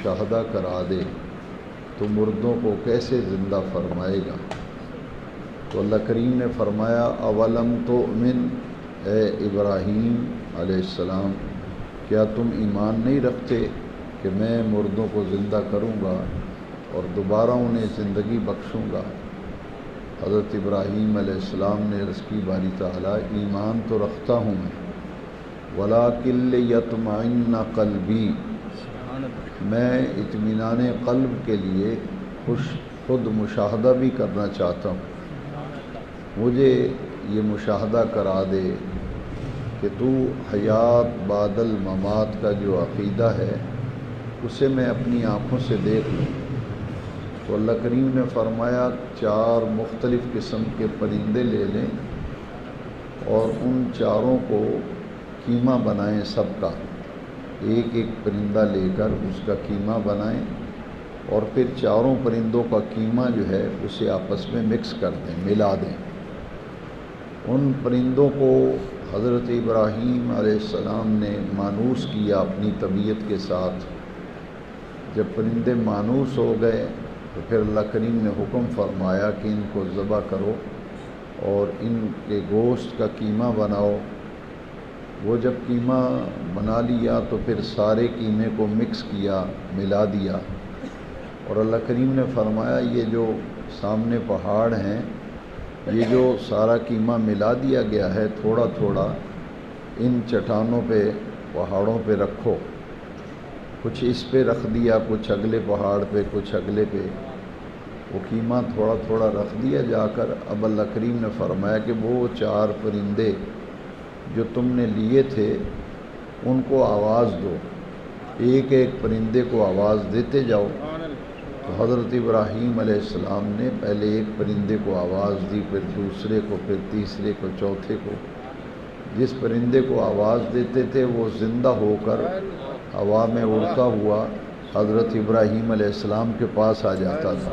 مشاہدہ کرا دے تو مردوں کو کیسے زندہ فرمائے گا؟ تو اللہ کریم نے فرمایا اولم تؤمن، اے ابراہیم علیہ السلام کیا تم ایمان نہیں رکھتے کہ میں مردوں کو زندہ کروں گا اور دوبارہ انہیں زندگی بخشوں گا؟ حضرت ابراہیم علیہ السلام نے عرض کی باری تعالیٰ ایمان تو رکھتا ہوں میں، وَلَٰكِن لِّيَطْمَئِنَّ قَلْبِي، میں اطمینان قلب کے لیے خود مشاہدہ بھی کرنا چاہتا ہوں، مجھے یہ مشاہدہ کرا دے کہ تو حیات بعد الممات کا جو عقیدہ ہے اسے میں اپنی آنکھوں سے دیکھ لوں۔ تو اللہ کریم نے فرمایا 4 مختلف قسم کے پرندے لے لیں اور ان چاروں کو قیمہ بنائیں، سب کا ایک ایک پرندہ لے کر اس کا قیمہ بنائیں اور پھر چاروں پرندوں کا قیمہ جو ہے اسے آپس میں مکس کر دیں، ملا دیں۔ ان پرندوں کو حضرت ابراہیم علیہ السلام نے مانوس کیا اپنی طبیعت کے ساتھ۔ جب پرندے مانوس ہو گئے تو پھر اللہ کریم نے حکم فرمایا کہ ان کو ذبح کرو اور ان کے گوشت کا قیمہ بناؤ۔ وہ جب قیمہ بنا لیا تو پھر سارے قیمے کو مکس کیا، ملا دیا، اور اللہ کریم نے فرمایا یہ جو سامنے پہاڑ ہیں یہ جو سارا قیمہ ملا دیا گیا ہے تھوڑا تھوڑا ان چٹانوں پہ، پہاڑوں پہ رکھو۔ کچھ اس پہ رکھ دیا، کچھ اگلے پہاڑ پہ، کچھ اگلے پہ، وہ قیمہ تھوڑا تھوڑا رکھ دیا جا کر۔ اب اللہ کریم نے فرمایا کہ وہ 4 پرندے جو تم نے لیے تھے ان کو آواز دو، ایک ایک پرندے کو آواز دیتے جاؤ۔ تو حضرت ابراہیم علیہ السلام نے پہلے ایک پرندے کو آواز دی، پھر دوسرے کو، پھر تیسرے کو، چوتھے کو۔ جس پرندے کو آواز دیتے تھے وہ زندہ ہو کر ہوا میں اڑتا ہوا حضرت ابراہیم علیہ السلام کے پاس آ جاتا تھا۔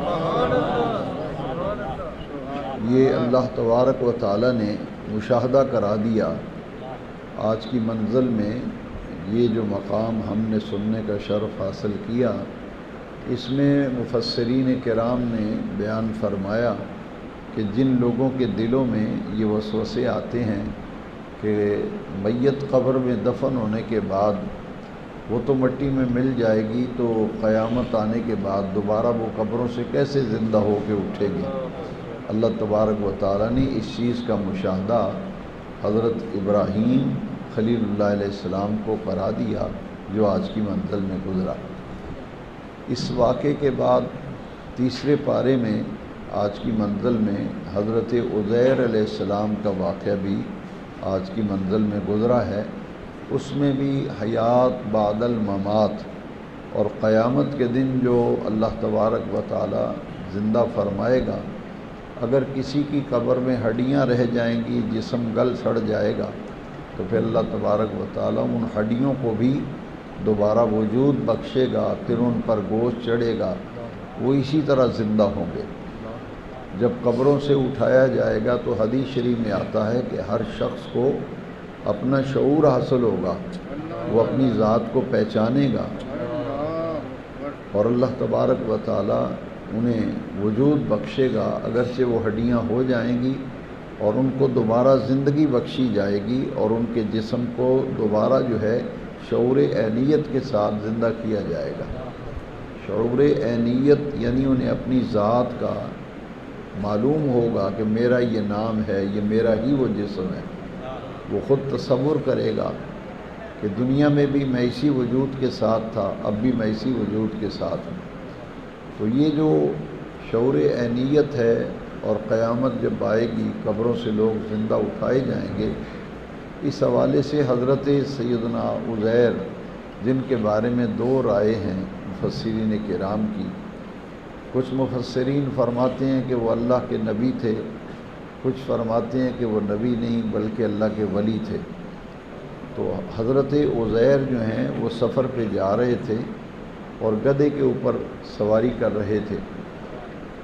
یہ اللہ تبارک و تعالی نے مشاہدہ کرا دیا۔ آج کی منزل میں یہ جو مقام ہم نے سننے کا شرف حاصل کیا، اس میں مفسرین کرام نے بیان فرمایا کہ جن لوگوں کے دلوں میں یہ وسوسے آتے ہیں کہ میت قبر میں دفن ہونے کے بعد وہ تو مٹی میں مل جائے گی، تو قیامت آنے کے بعد دوبارہ وہ قبروں سے کیسے زندہ ہو کے اٹھے گی؟ اللہ تبارک و تعالیٰ نے اس چیز کا مشاہدہ حضرت ابراہیم خلیل اللہ علیہ السلام کو کرا دیا جو آج کی منزل میں گزرا۔ اس واقعے کے بعد تیسرے پارے میں آج کی منزل میں حضرت عزیر علیہ السلام کا واقعہ بھی آج کی منزل میں گزرا ہے۔ اس میں بھی حیات بعد الممات اور قیامت کے دن جو اللہ تبارک و تعالی زندہ فرمائے گا، اگر کسی کی قبر میں ہڈیاں رہ جائیں گی، جسم گل سڑ جائے گا، تو پھر اللہ تبارک و تعالی ان ہڈیوں کو بھی دوبارہ وجود بخشے گا، پھر ان پر گوشت چڑھے گا، وہ اسی طرح زندہ ہوں گے۔ جب قبروں سے اٹھایا جائے گا تو حدیث شریف میں آتا ہے کہ ہر شخص کو اپنا شعور حاصل ہوگا، وہ اپنی ذات کو پہچانے گا، اور اللہ تبارک و تعالی انہیں وجود بخشے گا، اگرچہ وہ ہڈیاں ہو جائیں گی، اور ان کو دوبارہ زندگی بخشی جائے گی، اور ان کے جسم کو دوبارہ جو ہے شعور عینیت کے ساتھ زندہ کیا جائے گا۔ شعور عینیت یعنی انہیں اپنی ذات کا معلوم ہوگا کہ میرا یہ نام ہے، یہ میرا ہی وہ جسم ہے۔ وہ خود تصور کرے گا کہ دنیا میں بھی میں اسی وجود کے ساتھ تھا، اب بھی میں اسی وجود کے ساتھ ہوں۔ تو یہ جو شعور عینیت ہے، اور قیامت جب آئے گی قبروں سے لوگ زندہ اٹھائے جائیں گے، اس حوالے سے حضرت سیدنا عزیر، جن کے بارے میں 2 رائے ہیں مفسرین کرام کی، کچھ مفسرین فرماتے ہیں کہ وہ اللہ کے نبی تھے، کچھ فرماتے ہیں کہ وہ نبی نہیں بلکہ اللہ کے ولی تھے۔ تو حضرت عزیر جو ہیں وہ سفر پہ جا رہے تھے اور گدھے کے اوپر سواری کر رہے تھے،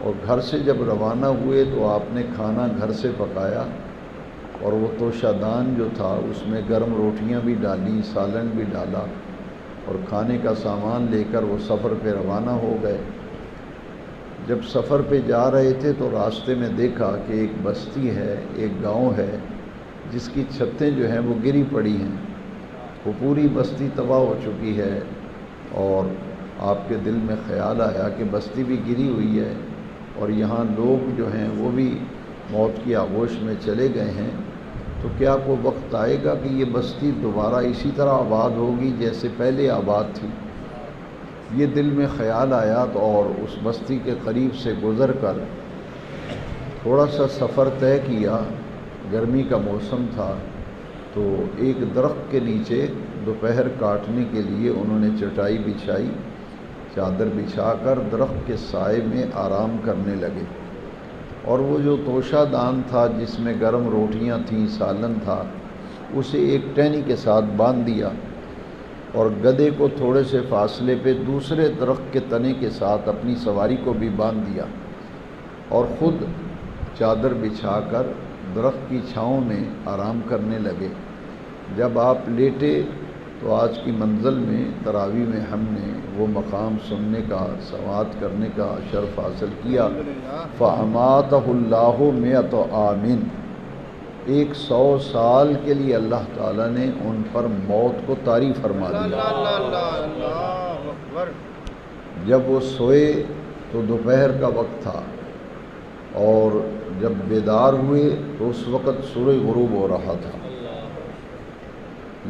اور گھر سے جب روانہ ہوئے تو آپ نے کھانا گھر سے پکایا، اور وہ توشہ دان جو تھا اس میں گرم روٹیاں بھی ڈالیں، سالن بھی ڈالا، اور کھانے کا سامان لے کر وہ سفر پہ روانہ ہو گئے۔ جب سفر پہ جا رہے تھے تو راستے میں دیکھا کہ ایک بستی ہے، ایک گاؤں ہے جس کی چھتیں جو ہیں وہ گری پڑی ہیں، وہ پوری بستی تباہ ہو چکی ہے، اور آپ کے دل میں خیال آیا کہ بستی بھی گری ہوئی ہے اور یہاں لوگ جو ہیں وہ بھی موت کی آغوش میں چلے گئے ہیں، تو کیا کوئی وقت آئے گا کہ یہ بستی دوبارہ اسی طرح آباد ہوگی جیسے پہلے آباد تھی؟ یہ دل میں خیال آیا تو اور اس بستی کے قریب سے گزر کر تھوڑا سا سفر طے کیا۔ گرمی کا موسم تھا تو ایک درخت کے نیچے دوپہر کاٹنے کے لیے انہوں نے چٹائی بچھائی، چادر بچھا کر درخت کے سائے میں آرام کرنے لگے، اور وہ جو توشہ دان تھا جس میں گرم روٹیاں تھیں، سالن تھا، اسے ایک ٹہنی کے ساتھ باندھ دیا، اور گدھے کو تھوڑے سے فاصلے پہ دوسرے درخت کے تنے کے ساتھ اپنی سواری کو بھی باندھ دیا، اور خود چادر بچھا کر درخت کی چھاؤں میں آرام کرنے لگے۔ جب آپ لیٹے تو آج کی منزل میں تراویح میں ہم نے وہ مقام سننے کا، سماعت کرنے کا شرف حاصل کیا۔ فَأَمَاتَهُ اللَّهُ مِئَةَ عَامٍ، 100 سال کے لیے اللہ تعالیٰ نے ان پر موت کو طاری فرما دیا۔ جب وہ سوئے تو دوپہر کا وقت تھا، اور جب بیدار ہوئے تو اس وقت سورج غروب ہو رہا تھا،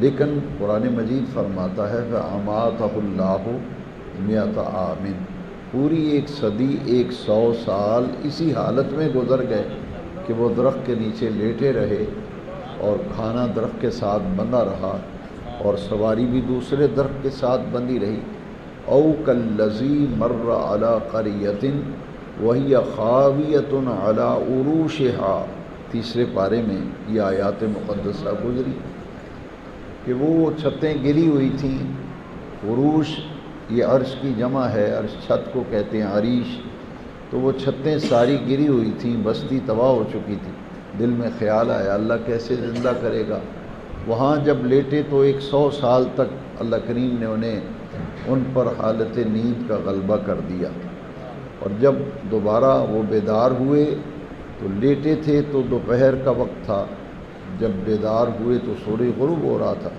لیکن قرآن مجید فرماتا ہے فَأَمَاتَهُ اللَّهُ مِئَةَ عَامٍ، پوری 1 صدی، 100 سال اسی حالت میں گزر گئے کہ وہ درخت کے نیچے لیٹے رہے، اور کھانا درخت کے ساتھ بندھا رہا، اور سواری بھی دوسرے درخت کے ساتھ بندھی رہی۔ او کالذی مر علی قریۃ وہی خاویۃ علی عروشها، تیسرے پارے میں یہ آیات مقدسہ گزری کہ وہ چھتیں گری ہوئی تھیں۔ عروش یہ عرش کی جمع ہے، عرش چھت کو کہتے ہیں، عریش، تو وہ چھتیں ساری گری ہوئی تھیں، بستی تباہ ہو چکی تھی۔ دل میں خیال آیا اللہ کیسے زندہ کرے گا۔ وہاں جب لیٹے تو 100 سال تک اللہ کریم نے انہیں ان پر حالت نیند کا غلبہ کر دیا، اور جب دوبارہ وہ بیدار ہوئے تو لیٹے تھے تو دوپہر کا وقت تھا، جب بیدار ہوئے تو سورج غروب ہو رہا تھا۔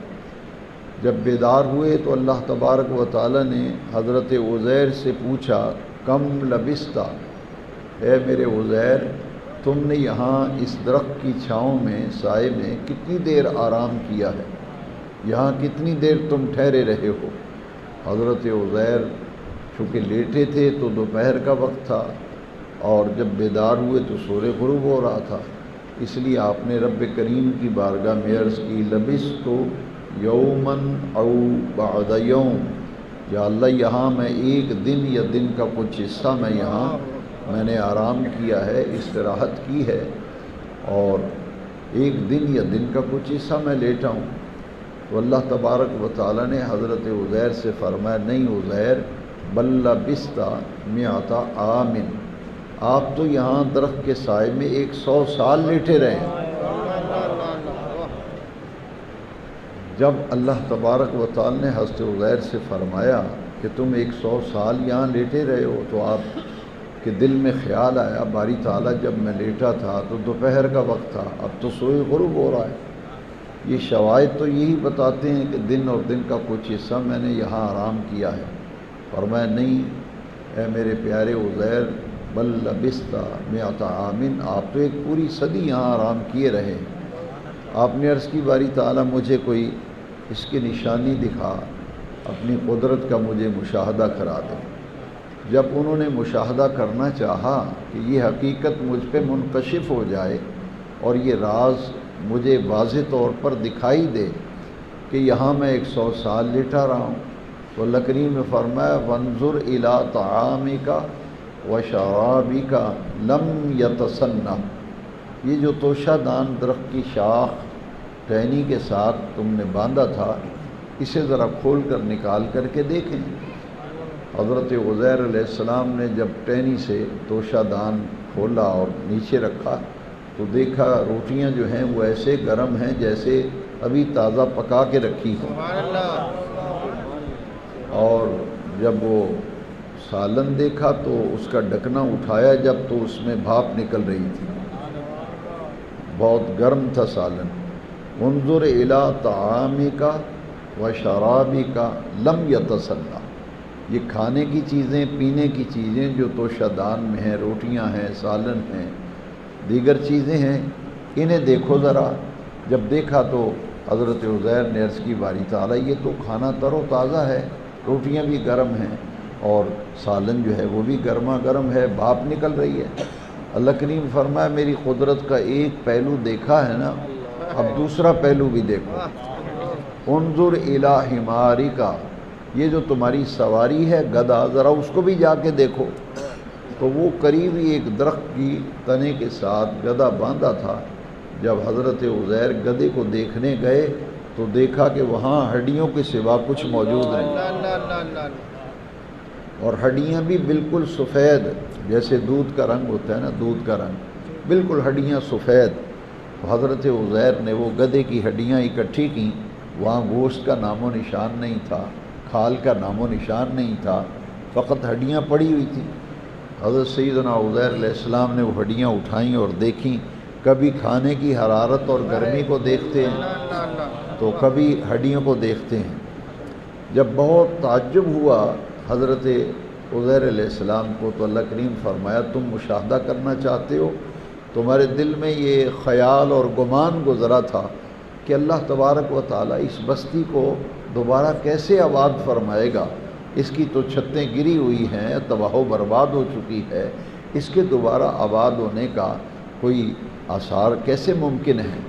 جب بیدار ہوئے تو اللہ تبارک و تعالی نے حضرت عزیر سے پوچھا کم لبستہ، اے میرے عزیر تم نے یہاں اس درخت کی چھاؤں میں، سائے میں کتنی دیر آرام کیا ہے، یہاں کتنی دیر تم ٹھہرے رہے ہو؟ حضرت عزیر چونکہ لیٹے تھے تو دوپہر کا وقت تھا، اور جب بیدار ہوئے تو سورج غروب ہو رہا تھا، اس لیے آپ نے رب کریم کی بارگاہ میں عرض کی لبثت یومن او بعد یوم، یا اللہ یہاں میں ایک دن یا دن کا کچھ حصہ میں نے آرام کیا ہے، استراحت کی ہے، اور ایک دن یا دن کا کچھ حصہ میں لیٹا ہوں۔ تو اللہ تبارک و تعالی نے حضرت عزیر سے فرمایا نہیں عزیر بل لبثت مئۃ عام، آپ تو یہاں درخت کے سائے میں 100 سال لیٹے رہے ہیں۔ جب اللہ تبارک و تعالی نے حضرت عزیر سے فرمایا کہ تم 100 سال یہاں لیٹے رہے ہو، تو آپ کے دل میں خیال آیا باری تعالیٰ جب میں لیٹا تھا تو دوپہر کا وقت تھا، اب تو سورج غروب ہو رہا ہے۔ یہ شواہد تو یہی بتاتے ہیں کہ دن اور دن کا کچھ حصہ میں نے یہاں آرام کیا ہے۔ فرمایا نہیں اے میرے پیارے عزیر بل لبثت مئۃ عام، آپ تو ایک پوری صدی یہاں آرام کیے رہے ہیں۔ آپ نے عرض کی باری تعالیٰ مجھے کوئی اس کی نشانی دکھا، اپنی قدرت کا مجھے مشاہدہ کرا دے۔ جب انہوں نے مشاہدہ کرنا چاہا کہ یہ حقیقت مجھ پہ منکشف ہو جائے اور یہ راز مجھے واضح طور پر دکھائی دے کہ یہاں میں 100 سال لیٹا رہا ہوں، تو اللہ کریم نے فرمایا وانظر الی طعامک وشرابک لم یتسنہ، یہ جو توشہ دان درخت کی شاخ ٹہنی کے ساتھ تم نے باندھا تھا، اسے ذرا کھول کر نکال کر کے دیکھیں۔ حضرت عزیر علیہ السلام نے جب ٹہنی سے توشہ دان کھولا اور نیچے رکھا تو دیکھا روٹیاں جو ہیں وہ ایسے گرم ہیں جیسے ابھی تازہ پکا کے رکھی ہوں۔ جب وہ سالن دیکھا تو اس کا ڈھکنا اٹھایا جب تو اس میں بھاپ نکل رہی تھی، بہت گرم تھا سالن۔ انظر الی طعامک و شرابک لم یتصلا، یہ کھانے کی چیزیں، پینے کی چیزیں جو توشہ دان میں ہیں، روٹیاں ہیں، سالن ہیں، دیگر چیزیں ہیں، انہیں دیکھو ذرا۔ جب دیکھا تو حضرت عزیر نے عرض کی باری تعالیٰ یہ تو کھانا تر و تازہ ہے، روٹیاں بھی گرم ہیں اور سالن جو ہے وہ بھی گرما گرم ہے، بھاپ نکل رہی ہے۔ اللہ کریم فرمایا میری قدرت کا ایک پہلو دیکھا ہے نا، اب دوسرا پہلو بھی دیکھو۔ انظر الی حمارک، یہ جو تمہاری سواری ہے گدھا، ذرا اس کو بھی جا کے دیکھو۔ تو وہ قریب ہی ایک درخت کی تنے کے ساتھ گدھا باندھا تھا۔ جب حضرت عزیر گدھے کو دیکھنے گئے تو دیکھا کہ وہاں ہڈیوں کے سوا کچھ موجود نہیں، اور ہڈیاں بھی بالکل سفید، جیسے دودھ کا رنگ ہوتا ہے نا، دودھ کا رنگ، بالکل ہڈیاں سفید۔ حضرت عزیر نے وہ گدھے کی ہڈیاں اکٹھی کیں، وہاں گوشت کا نام و نشان نہیں تھا، کھال کا نام و نشان نہیں تھا، فقط ہڈیاں پڑی ہوئی تھیں۔ حضرت سیدنا عزیر علیہ السلام نے وہ ہڈیاں اٹھائیں اور دیکھیں۔ کبھی کھانے کی حرارت اور گرمی کو دیکھتے ہیں تو کبھی ہڈیوں کو دیکھتے ہیں۔ جب بہت تعجب ہوا حضرت عزیر علیہ السلام کو تو اللہ کریم فرمایا تم مشاہدہ کرنا چاہتے ہو؟ تمہارے دل میں یہ خیال اور گمان گزرا تھا کہ اللہ تبارک و تعالیٰ اس بستی کو دوبارہ کیسے آباد فرمائے گا، اس کی تو چھتیں گری ہوئی ہیں، تباہ و برباد ہو چکی ہے، اس کے دوبارہ آباد ہونے کا کوئی آثار کیسے ممکن ہے؟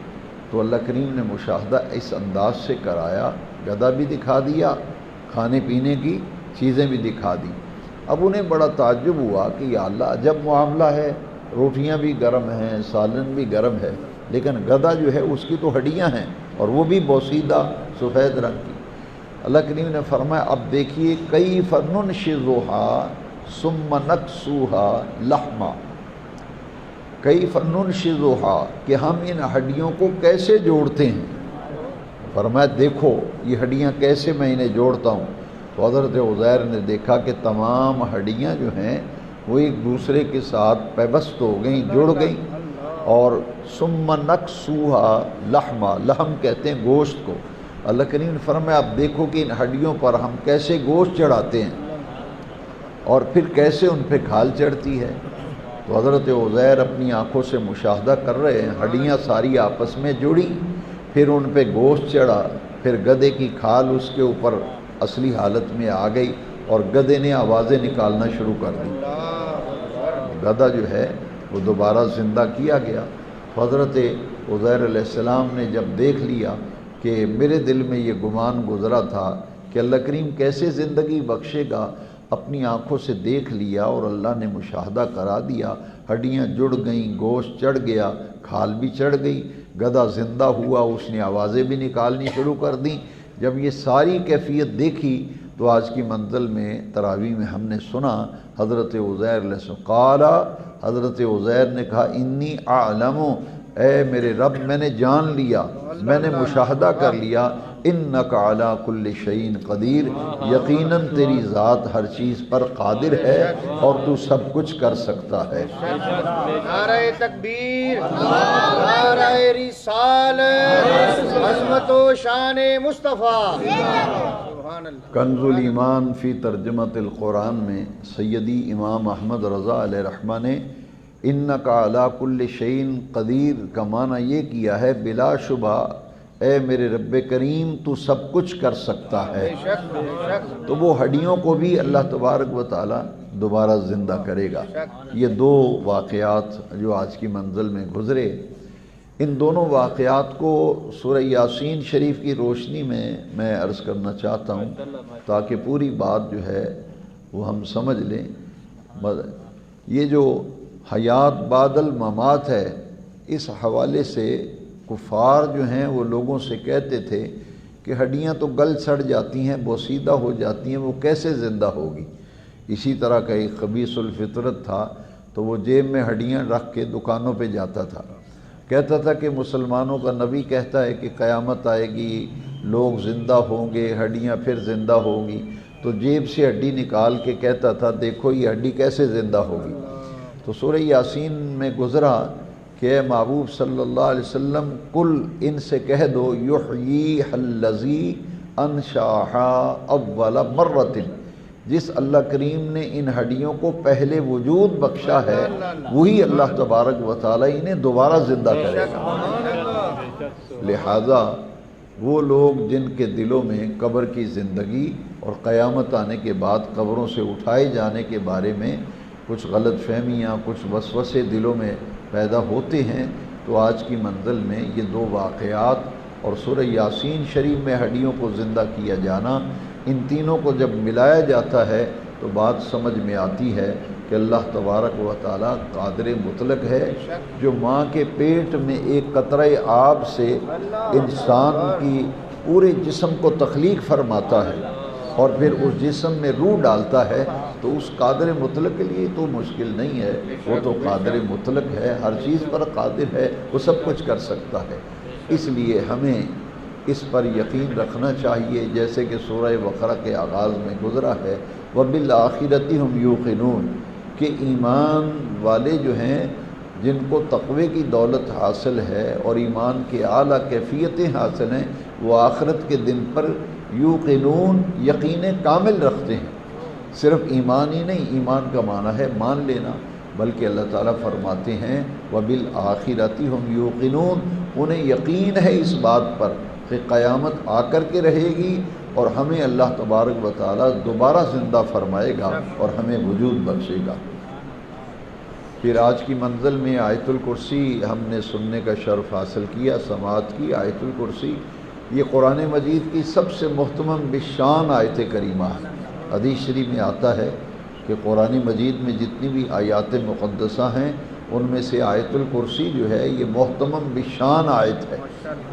تو اللہ کریم نے مشاہدہ اس انداز سے کرایا، گدھا بھی دکھا دیا، کھانے پینے کی چیزیں بھی دکھا دی۔ اب انہیں بڑا تعجب ہوا کہ یا اللہ عجب معاملہ ہے، روٹیاں بھی گرم ہیں، سالن بھی گرم ہے، لیکن گدھا جو ہے اس کی تو ہڈیاں ہیں اور وہ بھی بوسیدہ سفید رنگ کی۔ اللہ کریم نے فرمایا اب دیکھیے کیف ننشزها ثم نکسوها لحما، کیف ننشزها کہ ہم ان ہڈیوں کو کیسے جوڑتے ہیں۔ فرمایا دیکھو یہ ہڈیاں کیسے میں انہیں جوڑتا ہوں۔ تو حضرت عزیر نے دیکھا کہ تمام ہڈیاں جو ہیں وہ ایک دوسرے کے ساتھ پیوست ہو گئیں، جڑ گئیں، اور ثم نکسوها لحما، لحم کہتے ہیں گوشت کو۔ اللہ کریم نے فرمایا اب دیکھو کہ ان ہڈیوں پر ہم کیسے گوشت چڑھاتے ہیں اور پھر کیسے ان پہ کھال چڑھتی ہے۔ تو حضرت عزیر اپنی آنکھوں سے مشاہدہ کر رہے ہیں، ہڈیاں ساری آپس میں جڑی، پھر ان پہ گوشت چڑھا، پھر گدھے کی کھال اس کے اوپر اصلی حالت میں آ گئی اور گدھے نے آوازیں نکالنا شروع کر دی۔ گدھا جو ہے وہ دوبارہ زندہ کیا گیا۔ حضرت عزیر علیہ السلام نے جب دیکھ لیا کہ میرے دل میں یہ گمان گزرا تھا کہ اللہ کریم کیسے زندگی بخشے گا، اپنی آنکھوں سے دیکھ لیا اور اللہ نے مشاہدہ کرا دیا، ہڈیاں جڑ گئیں، گوشت چڑھ گیا، کھال بھی چڑھ گئی، گدھا زندہ ہوا، اس نے آوازیں بھی نکالنی شروع کر دیں۔ جب یہ ساری کیفیت دیکھی تو آج کی منزل میں تراویح میں ہم نے سنا حضرت عزیر علیہ السلام قال، حضرت عزیر نے کہا انی اعلم، اے میرے رب میں نے جان لیا، میں نے مشاہدہ کر لیا، انک علی کل شیء قدیر، یقیناً تیری ذات ہر چیز پر قادر ہے اور تو سب کچھ کر سکتا ہے۔ نعرہ تکبیر، نعرہ رسالت، عظمت و شان مصطفیٰ، سبحان اللہ۔ کنز الایمان فی ترجمۃ القرآن میں سیدی امام احمد رضا علیہ رحمہ نے انک علی کل شیء قدیر کا معنی یہ کیا ہے بلا شبہ اے میرے رب کریم تو سب کچھ کر سکتا ہے۔ تو وہ ہڈیوں کو بھی اللہ تبارک و تعالی دوبارہ زندہ کرے گا۔ یہ دو واقعات جو آج کی منزل میں گزرے، ان دونوں واقعات کو سورہ یاسین شریف کی روشنی میں عرض کرنا چاہتا ہوں تاکہ پوری بات جو ہے وہ ہم سمجھ لیں۔ یہ جو حیات بعد الممات ہے، اس حوالے سے کفار جو ہیں وہ لوگوں سے کہتے تھے کہ ہڈیاں تو گل سڑ جاتی ہیں، بوسیدہ ہو جاتی ہیں، وہ کیسے زندہ ہوگی۔ اسی طرح کا ایک خبیث الفطرت تھا، تو وہ جیب میں ہڈیاں رکھ کے دکانوں پہ جاتا تھا، کہتا تھا کہ مسلمانوں کا نبی کہتا ہے کہ قیامت آئے گی، لوگ زندہ ہوں گے، ہڈیاں پھر زندہ ہوں گی، تو جیب سے ہڈی نکال کے کہتا تھا دیکھو یہ ہڈی کیسے زندہ ہوگی۔ تو سورہ یاسین میں گزرا کہ اے محبوب صلی اللہ علیہ وسلم کل ان سے کہہ دو یحییھا الذی انشاھا اول مرۃ، جس اللہ کریم نے ان ہڈیوں کو پہلے وجود بخشا ہے وہی اللہ تبارک و تعالی انہیں دوبارہ زندہ کرے گا۔ لہذا وہ لوگ جن کے دلوں میں قبر کی زندگی اور قیامت آنے کے بعد قبروں سے اٹھائے جانے کے بارے میں کچھ غلط فہمیاں، کچھ وسوسے دلوں میں پیدا ہوتے ہیں، تو آج کی منزل میں یہ دو واقعات اور سورہ یاسین شریف میں ہڈیوں کو زندہ کیا جانا، ان تینوں کو جب ملایا جاتا ہے تو بات سمجھ میں آتی ہے کہ اللہ تبارک و تعالیٰ قادر مطلق ہے، جو ماں کے پیٹ میں ایک قطرہ آب سے انسان کی پورے جسم کو تخلیق فرماتا ہے اور پھر اس جسم میں روح ڈالتا ہے، تو اس قادر مطلق کے لیے تو مشکل نہیں ہے، وہ تو قادر مطلق ہے، ہر چیز پر قادر ہے، وہ سب کچھ کر سکتا ہے۔ اس لیے ہمیں اس پر یقین رکھنا چاہیے، جیسے کہ سورہ بقرہ کے آغاز میں گزرا ہے وَبِالْآخِرَةِ هُمْ يُوقِنُونَ، کہ ایمان والے جو ہیں جن کو تقوی کی دولت حاصل ہے اور ایمان کے اعلیٰ کیفیتیں حاصل ہیں، وہ آخرت کے دن پر یوقنون یقین کامل رکھتے ہیں۔ صرف ایمان ہی نہیں، ایمان کا معنی ہے مان لینا، بلکہ اللہ تعالیٰ فرماتے ہیں وَبِالْآخِرَةِ هُمْ يُوقِنُونَ، انہیں یقین ہے اس بات پر کہ قیامت آ کر کے رہے گی اور ہمیں اللہ تبارک و تعالیٰ دوبارہ زندہ فرمائے گا اور ہمیں وجود بخشے گا۔ پھر آج کی منزل میں آیت الکرسی ہم نے سننے کا شرف حاصل کیا، سماعت کی۔ آیت الکرسی یہ قرآن مجید کی سب سے محتمم بشان آیت کریمہ ہے۔ حدیث شریف میں آتا ہے کہ قرآن مجید میں جتنی بھی آیات مقدسہ ہیں ان میں سے آیت الکرسی جو ہے یہ محتمم بشان آیت ہے،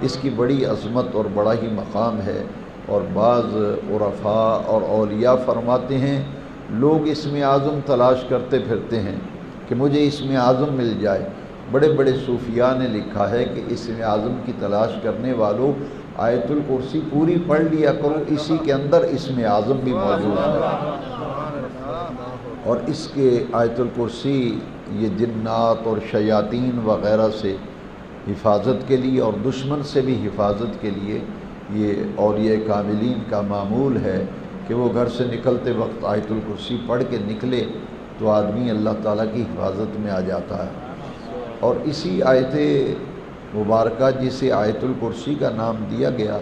اس کی بڑی عظمت اور بڑا ہی مقام ہے۔ اور بعض عرفاء اور اولیاء فرماتے ہیں لوگ اسم اعظم تلاش کرتے پھرتے ہیں کہ مجھے اسم اعظم مل جائے۔ بڑے بڑے صوفیاء نے لکھا ہے کہ اسم اعظم کی تلاش کرنے والوں آیت الکرسی پوری پڑھ لیا کرو، اسی کے اندر اسم اعظم بھی موجود ہے۔ اور اس کے آیت الکرسی یہ جنات اور شیاطین وغیرہ سے حفاظت کے لیے اور دشمن سے بھی حفاظت کے لیے یہ اولیاء کاملین کا معمول ہے کہ وہ گھر سے نکلتے وقت آیت الکرسی پڑھ کے نکلے تو آدمی اللہ تعالیٰ کی حفاظت میں آ جاتا ہے۔ اور اسی آیت مبارکہ جسے آیت الکرسی کا نام دیا گیا،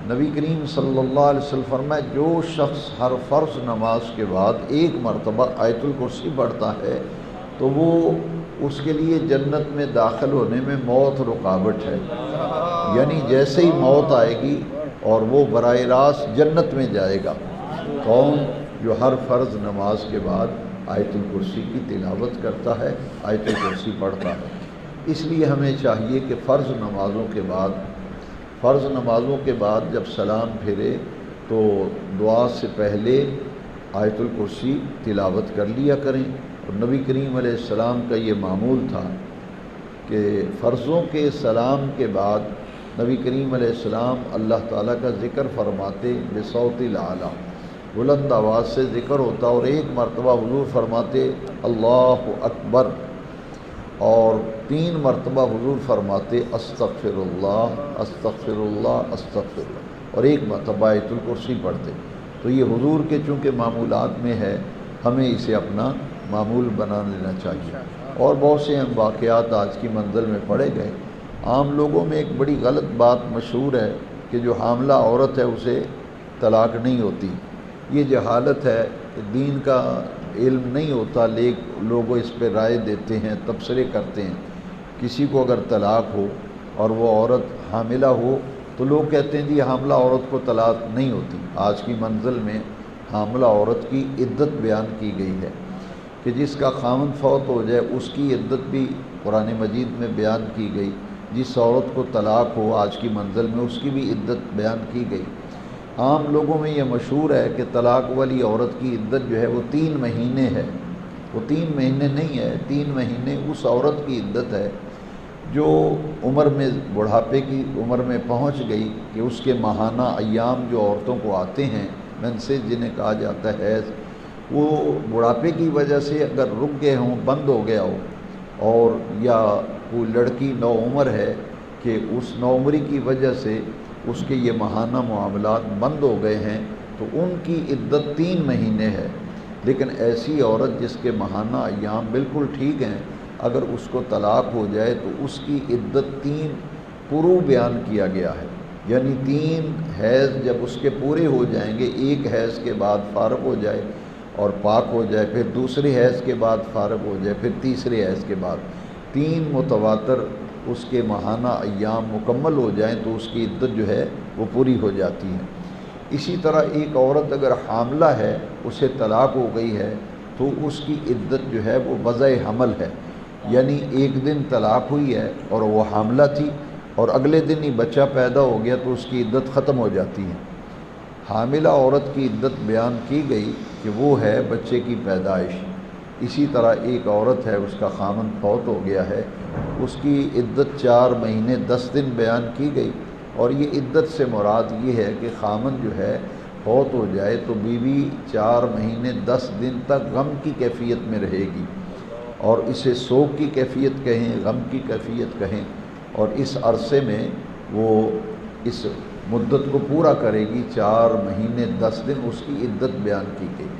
نبی کریم صلی اللہ علیہ وسلم فرمائے جو شخص ہر فرض نماز کے بعد ایک مرتبہ آیت الکرسی پڑھتا ہے تو وہ اس کے لیے جنت میں داخل ہونے میں موت رکاوٹ ہے، یعنی جیسے ہی موت آئے گی اور وہ براہ راست جنت میں جائے گا۔ کون؟ جو ہر فرض نماز کے بعد آیت الکرسی کی تلاوت کرتا ہے، آیت الکرسی پڑھتا ہے۔ اس لیے ہمیں چاہیے کہ فرض نمازوں کے بعد جب سلام پھیرے تو دعا سے پہلے آیت الکرسی تلاوت کر لیا کریں۔ اور نبی کریم علیہ السلام کا یہ معمول تھا کہ فرضوں کے سلام کے بعد نبی کریم علیہ السلام اللہ تعالیٰ کا ذکر فرماتے بصوت العلیٰ، بلند آواز سے ذکر ہوتا، اور ایک مرتبہ حضور فرماتے اللہ اکبر، اور 3 مرتبہ حضور فرماتے استغفر اللہ استغفر اللہ استغفر اللہ، اور 1 مرتبہ آیت الکرسی پڑھتے۔ تو یہ حضور کے چونکہ معمولات میں ہے، ہمیں اسے اپنا معمول بنا لینا چاہیے۔ اور بہت سے ہم واقعات آج کی منزل میں پڑھے گئے۔ عام لوگوں میں ایک بڑی غلط بات مشہور ہے کہ جو حاملہ عورت ہے اسے طلاق نہیں ہوتی۔ یہ جہالت ہے، دین کا علم نہیں ہوتا، لوگ اس پہ رائے دیتے ہیں، تبصرے کرتے ہیں۔ کسی کو اگر طلاق ہو اور وہ عورت حاملہ ہو تو لوگ کہتے ہیں جی حاملہ عورت کو طلاق نہیں ہوتی۔ آج کی منزل میں حاملہ عورت کی عدت بیان کی گئی ہے کہ جس کا خاوند فوت ہو جائے اس کی عدت بھی قرآن مجید میں بیان کی گئی۔ جس عورت کو طلاق ہو آج کی منزل میں اس کی بھی عدت بیان کی گئی۔ عام لوگوں میں یہ مشہور ہے کہ طلاق والی عورت کی عدت جو ہے وہ 3 مہینے ہے۔ وہ 3 مہینے نہیں ہے، 3 مہینے اس عورت کی عدت ہے جو عمر میں بڑھاپے کی عمر میں پہنچ گئی کہ اس کے ماہانہ ایام جو عورتوں کو آتے ہیں منسج جنہیں کہا جاتا ہے حیض، وہ بڑھاپے کی وجہ سے اگر رک گئے ہوں، بند ہو گیا ہو، اور یا کوئی لڑکی نوعمر ہے کہ اس نوعمری کی وجہ سے اس کے یہ ماہانہ معاملات بند ہو گئے ہیں، تو ان کی عدت 3 مہینے ہے۔ لیکن ایسی عورت جس کے ماہانہ ایام بالکل ٹھیک ہیں، اگر اس کو طلاق ہو جائے تو اس کی عدت 3 قروء بیان کیا گیا ہے، یعنی 3 حیض جب اس کے پورے ہو جائیں گے، ایک حیض کے بعد فارغ ہو جائے اور پاک ہو جائے، پھر دوسری حیض کے بعد فارغ ہو جائے، پھر تیسری حیض کے بعد 3 متواتر اس کے ماہانہ ایام مکمل ہو جائیں تو اس کی عدت جو ہے وہ پوری ہو جاتی ہے۔ اسی طرح ایک عورت اگر حاملہ ہے، اسے طلاق ہو گئی ہے، تو اس کی عدت جو ہے وہ وضع حمل ہے، یعنی ایک دن طلاق ہوئی ہے اور وہ حاملہ تھی اور اگلے دن ہی بچہ پیدا ہو گیا تو اس کی عدت ختم ہو جاتی ہے۔ حاملہ عورت کی عدت بیان کی گئی کہ وہ ہے بچے کی پیدائش۔ اسی طرح ایک عورت ہے، اس کا خامن فوت ہو گیا ہے، اس کی عدت 4 مہینے 10 دن بیان کی گئی، اور یہ عدت سے مراد یہ ہے کہ خامن جو ہے فوت ہو جائے تو بیوی 4 مہینے 10 دن تک غم کی کیفیت میں رہے گی، اور اسے سوگ کی کیفیت کہیں، غم کی کیفیت کہیں، اور اس عرصے میں وہ اس مدت کو پورا کرے گی۔ 4 مہینے 10 دن اس کی عدت بیان کی گئی۔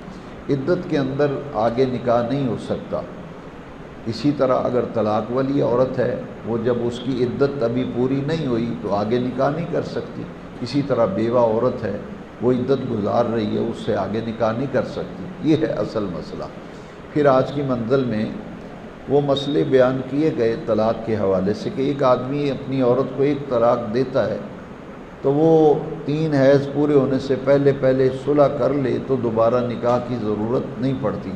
عدت کے اندر آگے نکاح نہیں ہو سکتا۔ اسی طرح اگر طلاق والی عورت ہے، وہ جب اس کی عدت ابھی پوری نہیں ہوئی تو آگے نکاح نہیں کر سکتی۔ اسی طرح بیوہ عورت ہے، وہ عدت گزار رہی ہے، اس سے آگے نکاح نہیں کر سکتی۔ یہ ہے اصل مسئلہ۔ پھر آج کی منزل میں وہ مسئلے بیان کیے گئے طلاق کے حوالے سے کہ ایک آدمی اپنی عورت کو ایک طلاق دیتا ہے تو وہ 3 حیض پورے ہونے سے پہلے صلح کر لے تو دوبارہ نکاح کی ضرورت نہیں پڑتی،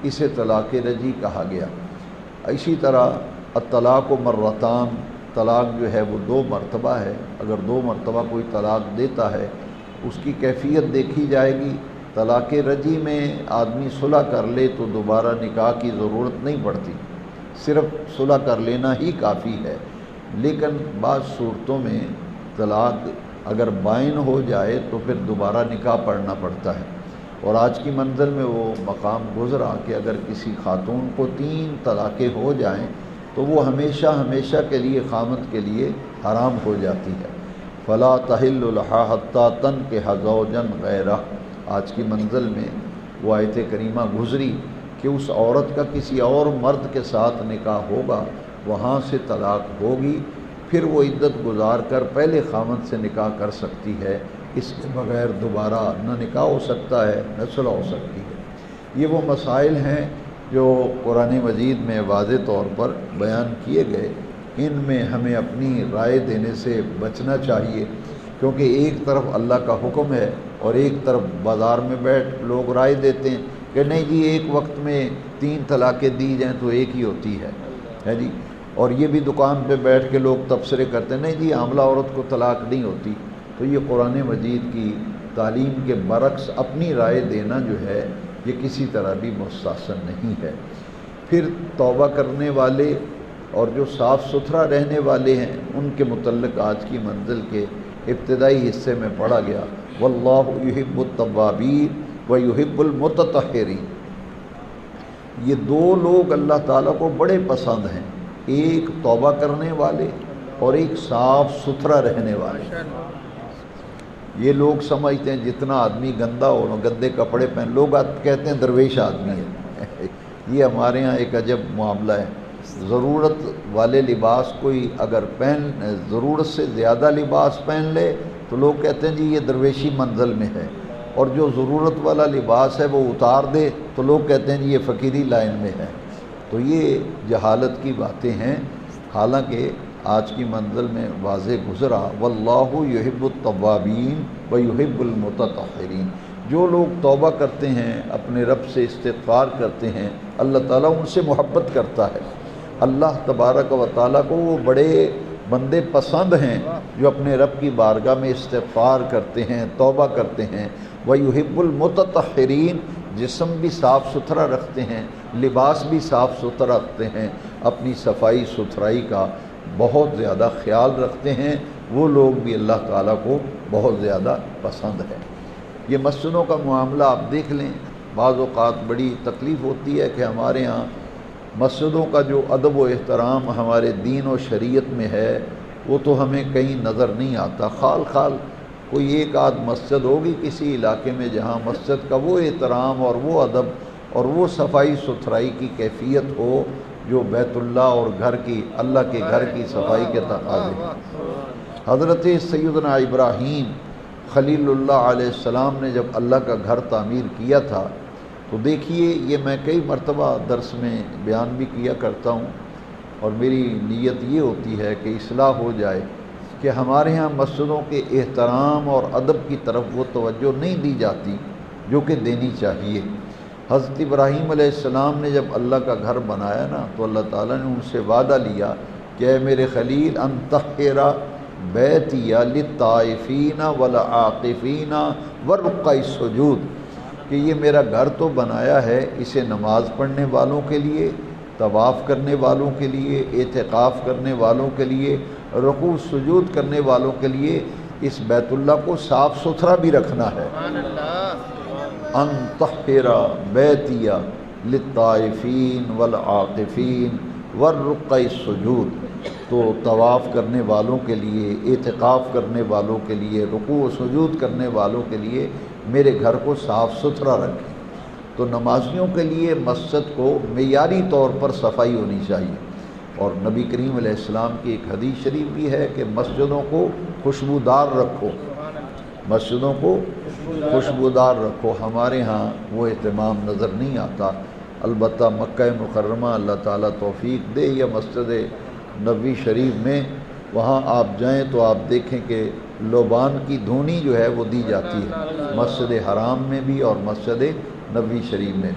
اسے طلاق رجعی کہا گیا۔ اسی طرح الطلاق مرتان، طلاق جو ہے وہ 2 مرتبہ ہے۔ اگر 2 مرتبہ کوئی طلاق دیتا ہے، اس کی کیفیت دیکھی جائے گی۔ طلاق رجعی میں آدمی صلح کر لے تو دوبارہ نکاح کی ضرورت نہیں پڑتی، صرف صلح کر لینا ہی کافی ہے۔ لیکن بعض صورتوں میں طلاق اگر بائن ہو جائے تو پھر دوبارہ نکاح پڑھنا پڑتا ہے، اور آج کی منزل میں وہ مقام گزرا کہ اگر کسی خاتون کو 3 طلاقیں ہو جائیں تو وہ ہمیشہ کے لیے خامد کے لیے حرام ہو جاتی ہے۔ فلا تحل لہا حتی تنکح زوجا غیرہ، آج کی منزل میں وہ آیت کریمہ گزری کہ اس عورت کا کسی اور مرد کے ساتھ نکاح ہوگا، وہاں سے طلاق ہوگی، پھر وہ عدت گزار کر پہلے خامد سے نکاح کر سکتی ہے، اس کے بغیر دوبارہ نہ نکاح ہو سکتا ہے نہ صلح ہو سکتی ہے۔ یہ وہ مسائل ہیں جو قرآن مجید میں واضح طور پر بیان کیے گئے۔ ان میں ہمیں اپنی رائے دینے سے بچنا چاہیے، کیونکہ ایک طرف اللہ کا حکم ہے اور ایک طرف بازار میں بیٹھ لوگ رائے دیتے ہیں کہ نہیں جی ایک وقت میں 3 طلاقیں دی جائیں تو ایک ہی ہوتی ہے جی، اور یہ بھی دکان پہ بیٹھ کے لوگ تبصرے کرتے ہیں نہیں جی حاملہ عورت کو طلاق نہیں ہوتی۔ تو یہ قرآن مجید کی تعلیم کے برعکس اپنی رائے دینا جو ہے یہ کسی طرح بھی مستحسن نہیں ہے۔ پھر توبہ کرنے والے اور جو صاف ستھرا رہنے والے ہیں ان کے متعلق آج کی منزل کے ابتدائی حصے میں پڑھا گیا، واللہ یحب التوابین ویحب المتطہرین۔ یہ 2 لوگ اللہ تعالیٰ کو بڑے پسند ہیں، ایک توبہ کرنے والے اور ایک صاف ستھرا رہنے والے۔ یہ لوگ سمجھتے ہیں جتنا آدمی گندا ہو، گندے کپڑے پہن، لوگ کہتے ہیں درویش آدمی ہے۔ یہ ہمارے ہاں ایک عجب معاملہ ہے۔ ضرورت والے لباس کوئی اگر ضرورت سے زیادہ لباس پہن لے تو لوگ کہتے ہیں جی یہ درویشی منزل میں ہے، اور جو ضرورت والا لباس ہے وہ اتار دے تو لوگ کہتے ہیں جی یہ فقیری لائن میں ہے۔ تو یہ جہالت کی باتیں ہیں، حالانکہ آج کی منزل میں واضح گزرا واللہ یحب التوابین ویحب المتطہرین۔ جو لوگ توبہ کرتے ہیں، اپنے رب سے استغفار کرتے ہیں، اللہ تعالیٰ ان سے محبت کرتا ہے۔ اللہ تبارک و تعالیٰ کو وہ بڑے بندے پسند ہیں جو اپنے رب کی بارگاہ میں استغفار کرتے ہیں، توبہ کرتے ہیں۔ وَيُحِبُّ الْمُتَطَّهِرِينَ، جسم بھی صاف ستھرا رکھتے ہیں، لباس بھی صاف ستھرا رکھتے ہیں، اپنی صفائی ستھرائی کا بہت زیادہ خیال رکھتے ہیں، وہ لوگ بھی اللہ تعالیٰ کو بہت زیادہ پسند ہے۔ یہ مسجدوں کا معاملہ آپ دیکھ لیں، بعض اوقات بڑی تکلیف ہوتی ہے کہ ہمارے ہاں مسجدوں کا جو ادب و احترام ہمارے دین و شریعت میں ہے وہ تو ہمیں کہیں نظر نہیں آتا۔ خال خال کوئی ایک آدھ مسجد ہوگی کسی علاقے میں جہاں مسجد کا وہ احترام اور وہ ادب اور وہ صفائی ستھرائی کی کیفیت ہو جو بیت اللہ اور گھر کی اللہ کے گھر کی صفائی کے تقاضے۔ حضرت سیدنا ابراہیم خلیل اللہ علیہ السلام نے جب اللہ کا گھر تعمیر کیا تھا تو دیکھیے، یہ میں کئی مرتبہ درس میں بیان بھی کیا کرتا ہوں اور میری نیت یہ ہوتی ہے کہ اصلاح ہو جائے کہ ہمارے ہاں مسجدوں کے احترام اور ادب کی طرف وہ توجہ نہیں دی جاتی جو کہ دینی چاہیے۔ حضرت ابراہیم علیہ السلام نے جب اللہ کا گھر بنایا نا تو اللہ تعالیٰ نے ان سے وعدہ لیا کہ اے میرے خلیل ان طہر بیتی للطائفین والعاکفین والرکع السجود، کہ یہ میرا گھر تو بنایا ہے اسے نماز پڑھنے والوں کے لیے، طواف کرنے والوں کے لیے، اعتکاف کرنے والوں کے لیے، رکوع سجود کرنے والوں کے لیے، اس بیت اللہ کو صاف ستھرا بھی رکھنا ہے۔ ان طہر بیتی للطائفین والعاکفین والرکع السجود، تو طواف کرنے والوں کے لیے، اعتکاف کرنے والوں کے لیے، رکوع و سجود کرنے والوں کے لیے میرے گھر کو صاف ستھرا رکھیں۔ تو نمازیوں کے لیے مسجد کو معیاری طور پر صفائی ہونی چاہیے، اور نبی کریم علیہ السلام کی ایک حدیث شریف بھی ہے کہ مسجدوں کو خوشبودار رکھو، مسجدوں کو خوشبودار رکھو۔ ہمارے ہاں وہ اہتمام نظر نہیں آتا، البتہ مکہ مکرمہ اللہ تعالیٰ توفیق دے یا مسجد نبوی شریف میں، وہاں آپ جائیں تو آپ دیکھیں کہ لوبان کی دھونی جو ہے وہ دی جاتی ہے مسجد حرام میں بھی اور مسجد نبوی شریف میں۔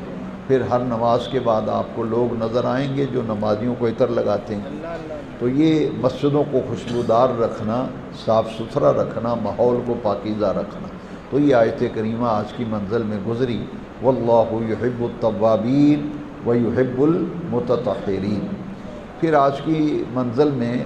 پھر ہر نماز کے بعد آپ کو لوگ نظر آئیں گے جو نمازیوں کو عطر لگاتے ہیں۔ تو یہ مسجدوں کو خوشبودار رکھنا، صاف ستھرا رکھنا، ماحول کو پاکیزہ رکھنا، تو یہ آیت کریمہ آج کی منزل میں گزری، واللہ یحب التوابین ویحب المتطہرین۔ پھر آج کی منزل میں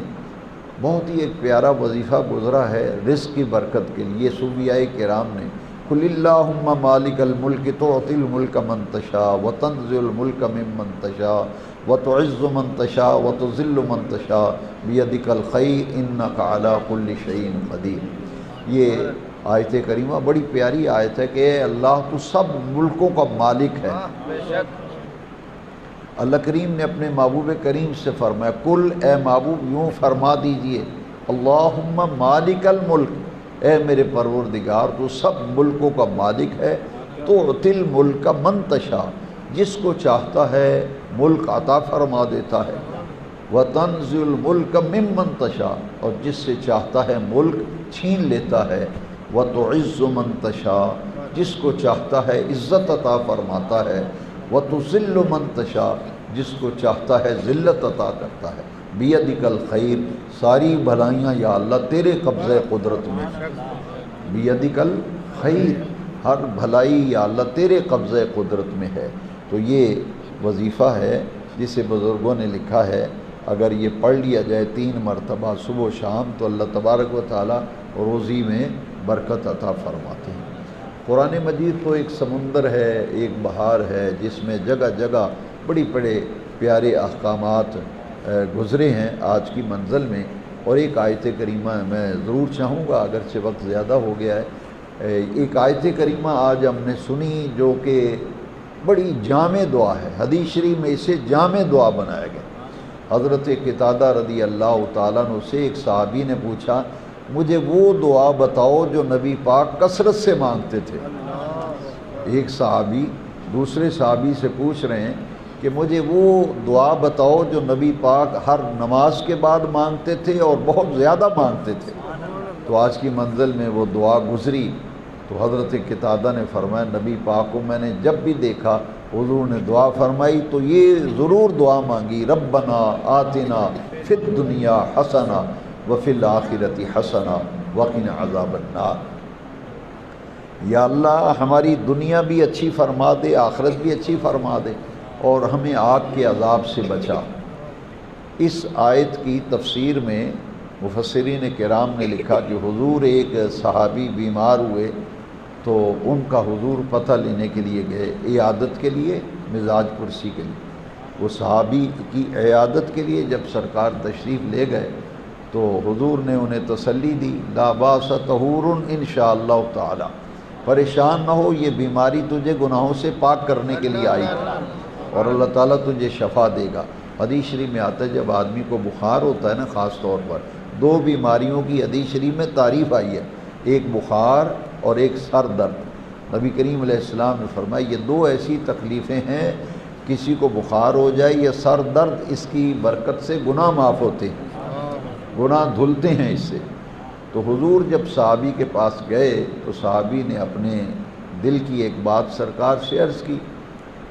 بہت ہی ایک پیارا وظیفہ گزرا ہے رزق کی برکت کے لیے۔ صوفیاء کرام نے قل اللہم مالک الملک تؤتی الملک من تشاء وتنزع الملک ممن تشاء وتعز من تشاء وتذل من تشاء بیدک الخیر انک علی کل شیء قدیر۔ یہ آیت کریمہ بڑی پیاری آیت ہے کہ اے اللہ تو سب ملکوں کا مالک ہے۔ اللہ کریم نے اپنے محبوب کریم سے فرمایا، کل اے محبوب یوں فرما دیجئے، اللہم مالک الملک، اے میرے پروردگار تو سب ملکوں کا مالک ہے، تؤتی الملک من تشاء، جس کو چاہتا ہے ملک عطا فرما دیتا ہے، وتنزع الملک ممن تشاء، اور جس سے چاہتا ہے ملک چھین لیتا ہے، وتعز من تشاء، جس کو چاہتا ہے عزت عطا فرماتا ہے، وتذل من تشاء، جس کو چاہتا ہے ذلت عطا کرتا ہے، بیدک الخیر، ساری بھلائیاں یا اللہ تیرے قبضہ قدرت میں، بیدک الخیر، ہر بھلائی یا اللہ تیرے قبضہ قدرت میں ہے۔ تو یہ وظیفہ ہے جسے بزرگوں نے لکھا ہے، اگر یہ پڑھ لیا جائے 3 مرتبہ صبح و شام تو اللہ تبارک و تعالیٰ روزی میں برکت عطا فرماتے ہیں۔ قرآن مجید تو ایک سمندر ہے، ایک بہار ہے، جس میں جگہ جگہ بڑی بڑے پیارے احکامات گزرے ہیں آج کی منزل میں، اور ایک آیت کریمہ میں ضرور چاہوں گا، اگرچہ وقت زیادہ ہو گیا ہے، ایک آیت کریمہ آج ہم نے سنی جو کہ بڑی جامع دعا ہے، حدیث شریف میں اسے جامع دعا بنایا گیا۔ حضرت قتادہ رضی اللہ تعالیٰ عنہ سے ایک صحابی نے پوچھا، مجھے وہ دعا بتاؤ جو نبی پاک کثرت سے مانگتے تھے۔ ایک صحابی دوسرے صحابی سے پوچھ رہے ہیں کہ مجھے وہ دعا بتاؤ جو نبی پاک ہر نماز کے بعد مانگتے تھے اور بہت زیادہ مانگتے تھے۔ تو آج کی منزل میں وہ دعا گزری تو حضرت قتادہ نے فرمایا، نبی پاک کو میں نے جب بھی دیکھا حضور نے دعا فرمائی تو یہ ضرور دعا مانگی، ربنا آتنا فی الدنیا حسنہ وفی الآخرۃ حسنہ وقنا عذاب النار۔ یا اللہ ہماری دنیا بھی اچھی فرما دے، آخرت بھی اچھی فرما دے، اور ہمیں آگ کے عذاب سے بچا۔ اس آیت کی تفسیر میں مفسرین کرام نے لکھا کہ حضور ایک صحابی بیمار ہوئے تو ان کا حضور پتہ لینے کے لیے گئے، عیادت کے لیے، مزاج پرسی کے لیے۔ وہ صحابی کی عیادت کے لیے جب سرکار تشریف لے گئے تو حضور نے انہیں تسلی دی، لا باس طہور انشاءاللہ تعالی، پریشان نہ ہو، یہ بیماری تجھے گناہوں سے پاک کرنے کے لیے آئی ہے اور اللہ تعالیٰ تجھے شفا دے گا۔ حدیث شریف میں آتا ہے جب آدمی کو بخار ہوتا ہے نا، خاص طور پر دو بیماریوں کی حدیث شریف میں تعریف آئی ہے، ایک بخار اور ایک سر درد۔ نبی کریم علیہ السلام نے فرمایا یہ دو ایسی تکلیفیں ہیں، کسی کو بخار ہو جائے یا سر درد، اس کی برکت سے گناہ معاف ہوتے ہیں، گناہ دھلتے ہیں اس سے۔ تو حضور جب صحابی کے پاس گئے تو صحابی نے اپنے دل کی ایک بات سرکار سے عرض کی۔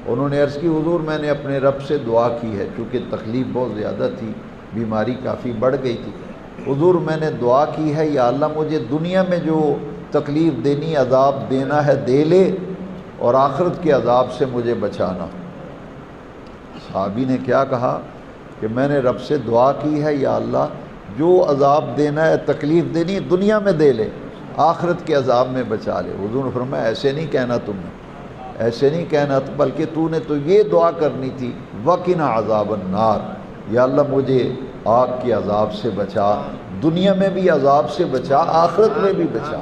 انہوں نے عرض کی حضور میں نے اپنے رب سے دعا کی ہے، چونکہ تکلیف بہت زیادہ تھی، بیماری کافی بڑھ گئی تھی۔ حضور میں نے دعا کی ہے یا اللہ مجھے دنیا میں جو تکلیف دینی، عذاب دینا ہے دے لے، اور آخرت کے عذاب سے مجھے بچانا۔ صحابی نے کیا کہا کہ میں نے رب سے دعا کی ہے یا اللہ جو عذاب دینا ہے، تکلیف دینی ہے، دنیا میں دے لے، آخرت کے عذاب میں بچا لے۔ حضور نے فرمایا ایسے نہیں کہنا تم نے، ایسے نہیں کہنا، بلکہ تو نے تو یہ دعا کرنی تھی، وَقِنَا عَذَابَ النَّارِ، یا اللہ مجھے آگ کے عذاب سے بچا، دنیا میں بھی عذاب سے بچا، آخرت میں بھی بچا۔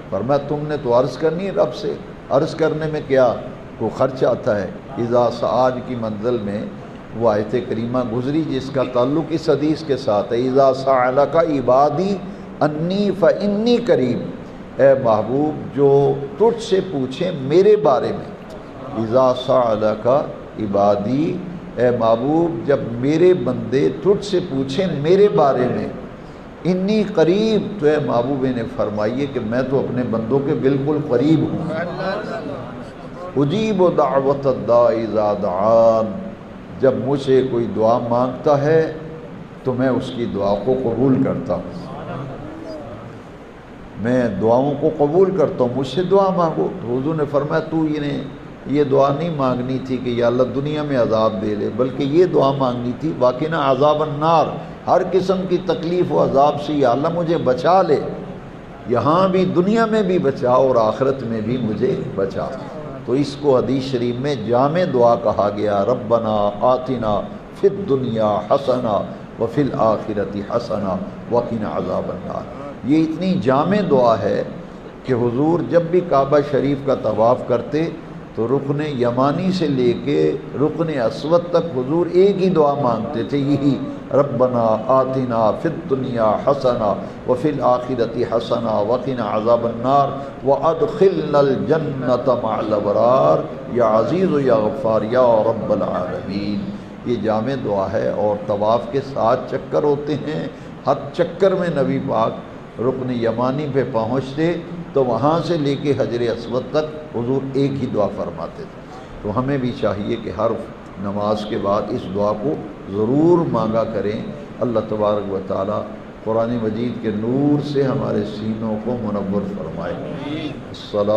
فرمایا تم نے تو عرض کرنی ہے رب سے، عرض کرنے میں کیا کو خرچ آتا ہے۔ اذا سعاد کی منزل میں وہ آیت کریمہ گزری جس کا تعلق اس حدیث کے ساتھ ہے، اذا سألک عبادی انی فانی قریب، اے محبوب جو تجھ سے پوچھیں میرے بارے میں، اذا سألک عبادی، اے محبوب جب میرے بندے تجھ سے پوچھیں میرے بارے میں، انی قریب، تو اے محبوب نے فرمائیے کہ میں تو اپنے بندوں کے بالکل قریب ہوں، اجیب دعوت الداع اذا دعان، جب مجھ سے کوئی دعا مانگتا ہے تو میں اس کی دعا کو قبول کرتا ہوں، میں دعاؤں کو قبول کرتا ہوں، مجھ سے دعا مانگو۔ تو حضور نے فرمایا تو یہ دعا نہیں مانگنی تھی کہ یا اللہ دنیا میں عذاب دے لے، بلکہ یہ دعا مانگنی تھی واقعنا عذاب النار، ہر قسم کی تکلیف و عذاب سے یا اللہ مجھے بچا لے، یہاں بھی دنیا میں بھی بچا اور آخرت میں بھی مجھے بچا۔ تو اس کو حدیث شریف میں جامع دعا کہا گیا، ربنا آتنا فی الدنیا حسنہ وفی الآخرۃ حسنہ وقنا عذاب النار۔ یہ اتنی جامع دعا ہے کہ حضور جب بھی کعبہ شریف کا طواف کرتے تو رکن یمانی سے لے کے رکن اسود تک حضور ایک ہی دعا مانگتے تھے، یہی ربنا آتنا فی الدنیا حسنہ وفی الآخرۃ حسنہ وقنا عذاب النار وادخلنا الجنۃ مع الابرار یا عزیز و یا غفار یا رب العالمین۔ یہ جامع دعا ہے، اور طواف کے 7 چکر ہوتے ہیں، ہر چکر میں نبی پاک رکن یمانی پہ پہنچتے تو وہاں سے لے کے حجر اسود تک حضور ایک ہی دعا فرماتے تھے۔ تو ہمیں بھی چاہیے کہ ہر نماز کے بعد اس دعا کو ضرور مانگا کریں۔ اللہ تبارک و تعالی قرآن مجید کے نور سے ہمارے سینوں کو منور فرمائے۔ الصلاۃ